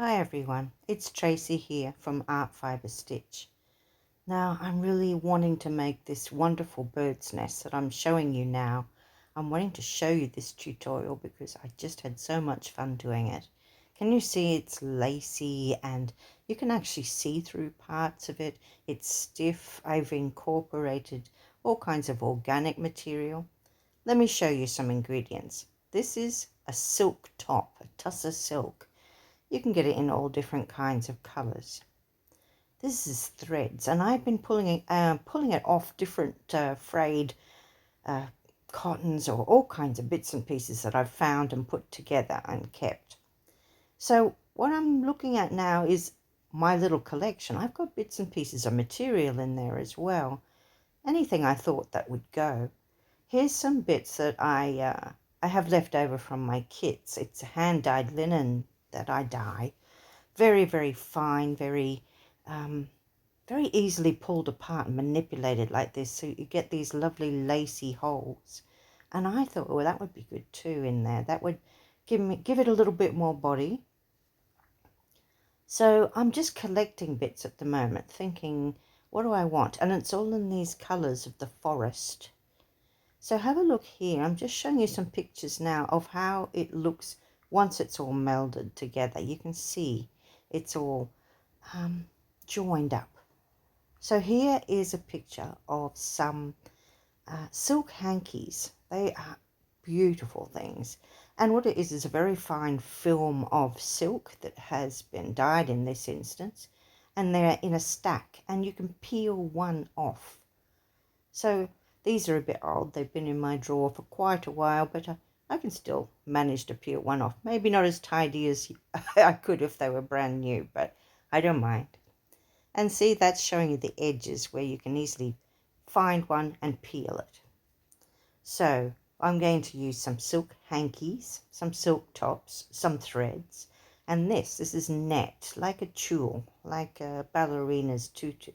Hi everyone, it's Tracy here from Art Fiber Stitch. Now I'm really wanting to make this wonderful bird's nest that I'm showing you now. I'm wanting to show you this tutorial because I just had so much fun doing it. Can you see it's lacy and you can actually see through parts of it. It's stiff. I've incorporated all kinds of organic material. Let me show you some ingredients. This is a silk top, a tussar silk. You can get it in all different kinds of colors. This is threads, and I've been pulling it off different frayed uh, cottons or all kinds of bits and pieces that I've found and put together and kept. So what I'm looking at now is my little collection. I've got bits and pieces of material in there as well. Anything I thought that would go. Here's some bits that I have left over from my kits. It's hand-dyed linen that I dye. Very, very fine, very easily pulled apart and manipulated like this, so you get these lovely lacy holes. And I thought, well, that would be good too in there. That would give it a little bit more body. So I'm just collecting bits at the moment, thinking, what do I want? And it's all in these colors of the forest. So have a look here. I'm just showing you some pictures now of how it looks once it's all melded together. You can see it's all joined up. So here is a picture of some silk hankies. They are beautiful things. And what it is a very fine film of silk that has been dyed in this instance. And they're in a stack and you can peel one off. So these are a bit old. They've been in my drawer for quite a while, but I can still manage to peel one off. Maybe not as tidy as I could if they were brand new, but I don't mind. And see, that's showing you the edges where you can easily find one and peel it. So I'm going to use some silk hankies, some silk tops, some threads, and this is net, like a tulle, like a ballerina's tutu.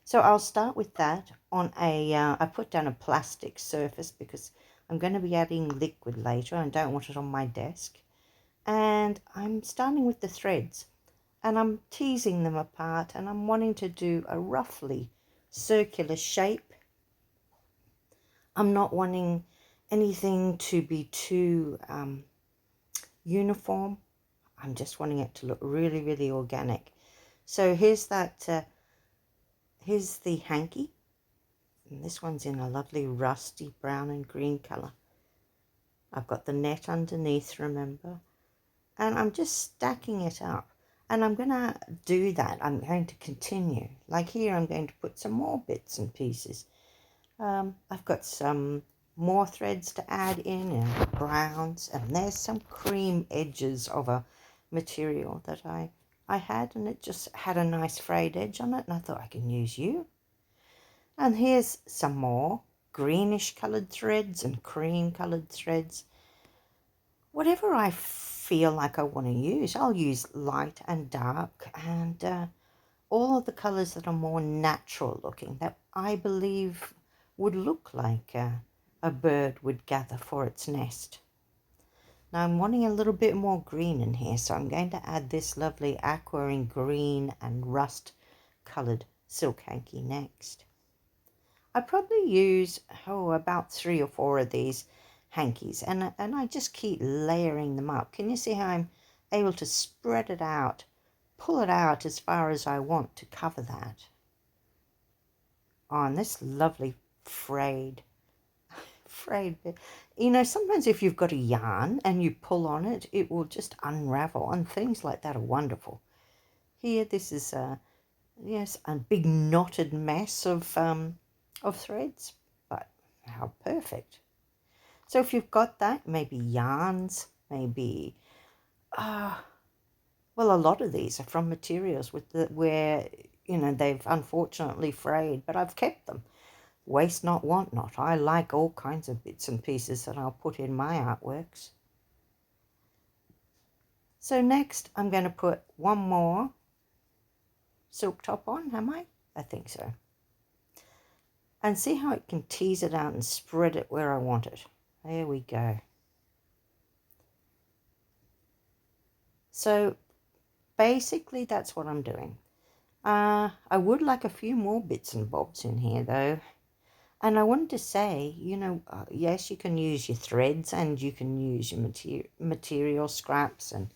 So I'll start with that on I put down a plastic surface because I'm going to be adding liquid later and don't want it on my desk. And I'm starting with the threads. And I'm teasing them apart and I'm wanting to do a roughly circular shape. I'm not wanting anything to be too uniform. I'm just wanting it to look really, really organic. So here's here's the hanky. And this one's in a lovely rusty brown and green colour. I've got the net underneath, remember? And I'm just stacking it up. And I'm going to do that. I'm going to continue. Like here, I'm going to put some more bits and pieces. I've got some more threads to add in and browns. And there's some cream edges of a material that I had. And it just had a nice frayed edge on it. And I thought I can use you. And here's some more greenish coloured threads and cream coloured threads. Whatever I feel like I want to use. I'll use light and dark and all of the colours that are more natural looking, that I believe would look like a bird would gather for its nest. Now I'm wanting a little bit more green in here, so I'm going to add this lovely aquamarine green and rust coloured silk hanky next. I probably use about 3 or 4 of these hankies and I just keep layering them up. Can you see how I'm able to spread it out, pull it out as far as I want to cover that on this lovely frayed bit. You know, sometimes if you've got a yarn and you pull on it, it will just unravel, and things like that are wonderful. Here, this is yes, a big knotted mess of threads, but how perfect. So if you've got that, maybe yarns, maybe, well, a lot of these are from materials where, you know, they've unfortunately frayed, but I've kept them. Waste not, want not. I like all kinds of bits and pieces that I'll put in my artworks. So next, I'm going to put one more silk top on, am I? I think so. And see how it can tease it out and spread it where I want it. There we go. So basically that's what I'm doing. I would like a few more bits and bobs in here though. And I wanted to say, yes, you can use your threads and you can use your material scraps and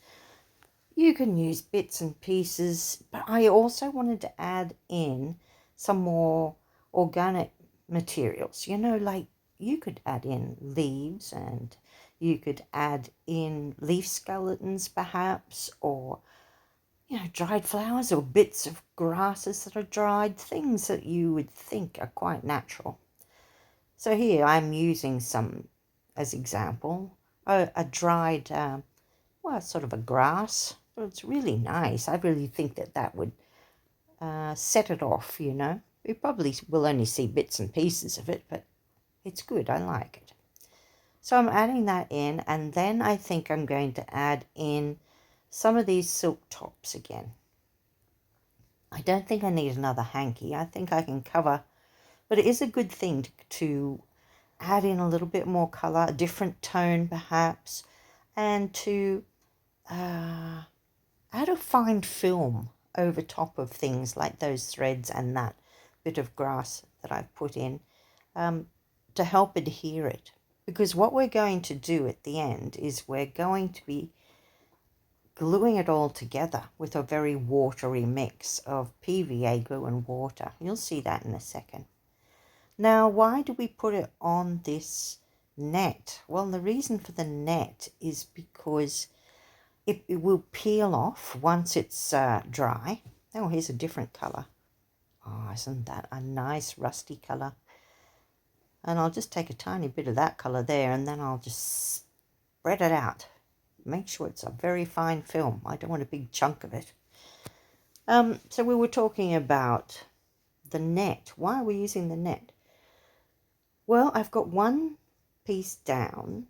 you can use bits and pieces. But I also wanted to add in some more organic materials. Like you could add in leaves and you could add in leaf skeletons perhaps, or dried flowers or bits of grasses that are dried, things that you would think are quite natural. So here I'm using some as example, a dried, sort of a grass. So it's really nice. I really think that would set it off, We probably will only see bits and pieces of it, but it's good. I like it. So I'm adding that in, and then I think I'm going to add in some of these silk tops again. I don't think I need another hanky. I think I can cover, but it is a good thing to add in a little bit more color, a different tone perhaps, and to add a fine film over top of things like those threads and that bit of grass that I've put in to help adhere it. Because what we're going to do at the end is we're going to be gluing it all together with a very watery mix of PVA glue and water. You'll see that in a second. Now, why do we put it on this net? Well, the reason for the net is because it will peel off once it's dry. Oh, here's a different colour. Oh, isn't that a nice rusty colour? And I'll just take a tiny bit of that colour there, and then I'll just spread it out. Make sure it's a very fine film. I don't want a big chunk of it. So we were talking about the net. Why are we using the net? Well, I've got one piece down,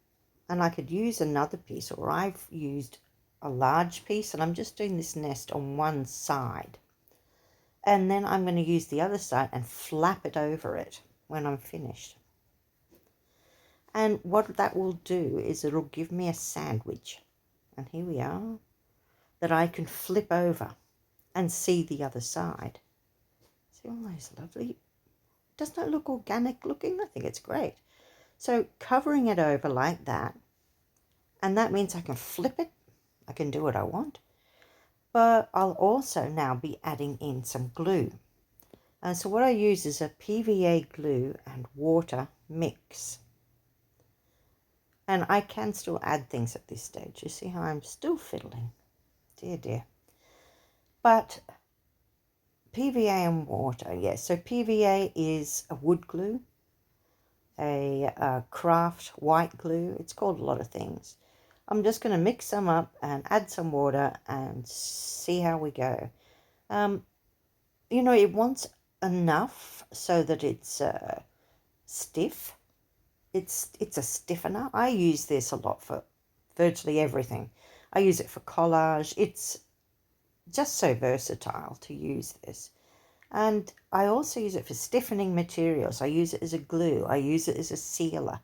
and I could use another piece, or I've used a large piece, and I'm just doing this nest on one side. And then I'm going to use the other side and flap it over it when I'm finished. And what that will do is it'll give me a sandwich. And here we are, that I can flip over and see the other side. See all those lovely, doesn't that look organic looking? I think it's great. So covering it over like that, and that means I can flip it. I can do what I want. But I'll also now be adding in some glue. And so what I use is a PVA glue and water mix. And I can still add things at this stage. You see how I'm still fiddling. Dear, dear. But PVA and water, yes. So PVA is a wood glue, a craft white glue. It's called a lot of things. I'm just going to mix them up and add some water and see how we go. It wants enough so that it's stiff. It's a stiffener. I use this a lot for virtually everything. I use it for collage. It's just so versatile to use this. And I also use it for stiffening materials. I use it as a glue. I use it as a sealer.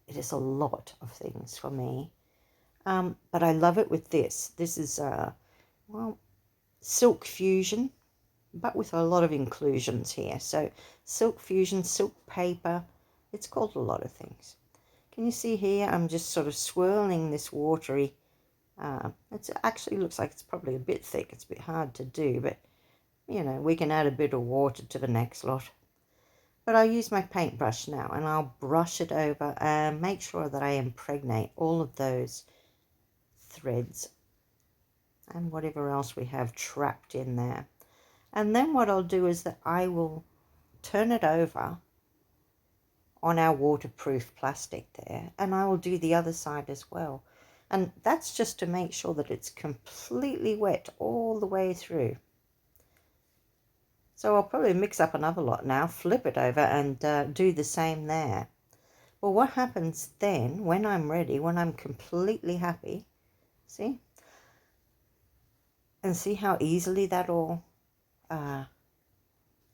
It is a lot of things for me. But I love it with this. This is, silk fusion, but with a lot of inclusions here. So silk fusion, silk paper, it's called a lot of things. Can you see here? I'm just sort of swirling this watery. It actually looks like it's probably a bit thick. It's a bit hard to do, but we can add a bit of water to the next lot. But I'll use my paintbrush now, and I'll brush it over and make sure that I impregnate all of those threads and whatever else we have trapped in there. And then what I'll do is that I will turn it over on our waterproof plastic there, and I will do the other side as well. And that's just to make sure that it's completely wet all the way through. So I'll probably mix up another lot now, flip it over and do the same there. Well, what happens then when I'm ready, when I'm completely happy, see? And see how easily that all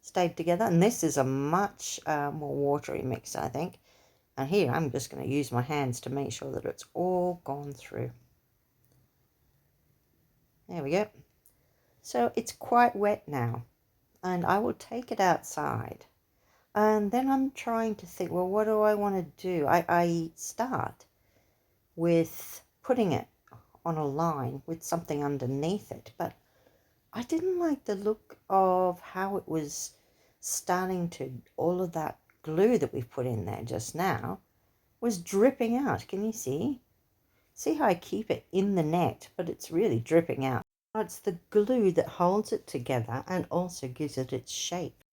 stayed together. And this is a much more watery mix, I think. And here I'm just going to use my hands to make sure that it's all gone through. There we go. So it's quite wet now, and I will take it outside. And then I'm trying to think, well, what do I want to do? I start with putting it on a line with something underneath it, but I didn't like the look of how it was starting to, all of that glue that we put in there just now was dripping out. Can you see? See how I keep it in the net, but it's really dripping out. It's the glue that holds it together and also gives it its shape.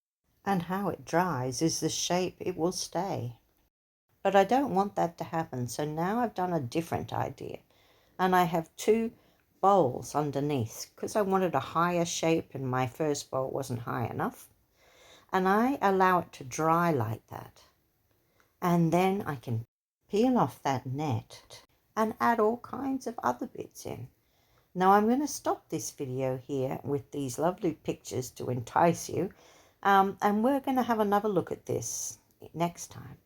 And how it dries is the shape it will stay. But I don't want that to happen, so now I've done a different idea. And I have two bowls underneath because I wanted a higher shape and my first bowl wasn't high enough. And I allow it to dry like that. And then I can peel off that net and add all kinds of other bits in. Now I'm going to stop this video here with these lovely pictures to entice you. And we're going to have another look at this next time.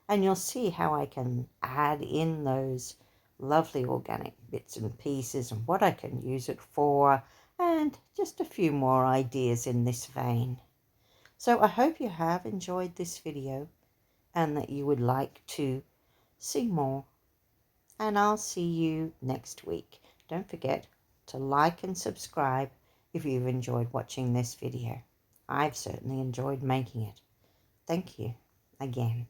And you'll see how I can add in those lovely organic bits and pieces and what I can use it for, and just a few more ideas in this vein. So I hope you have enjoyed this video and that you would like to see more. And I'll see you next week. Don't forget to like and subscribe if you've enjoyed watching this video. I've certainly enjoyed making it. Thank you again.